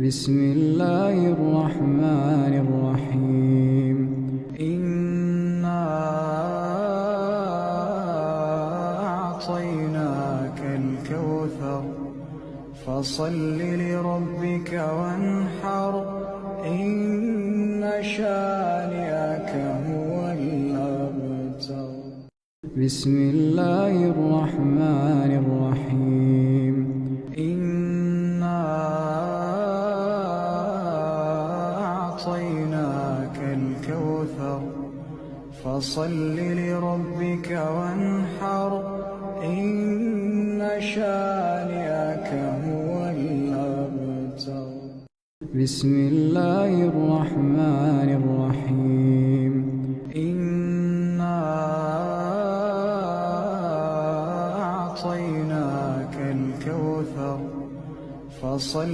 بسم الله الرحمن الرحيم. إنا أعطيناك الكوثر فصل لربك وانحر إن شانئك هو الأبتر. بسم الله الرحمن الرحيم. إنا أعطيناك الكوثر فصل لربك وانحر إن شانئك هو الأبتر. بسم الله الرحمن الرحيم. إنا أعطيناك الكوثر فصل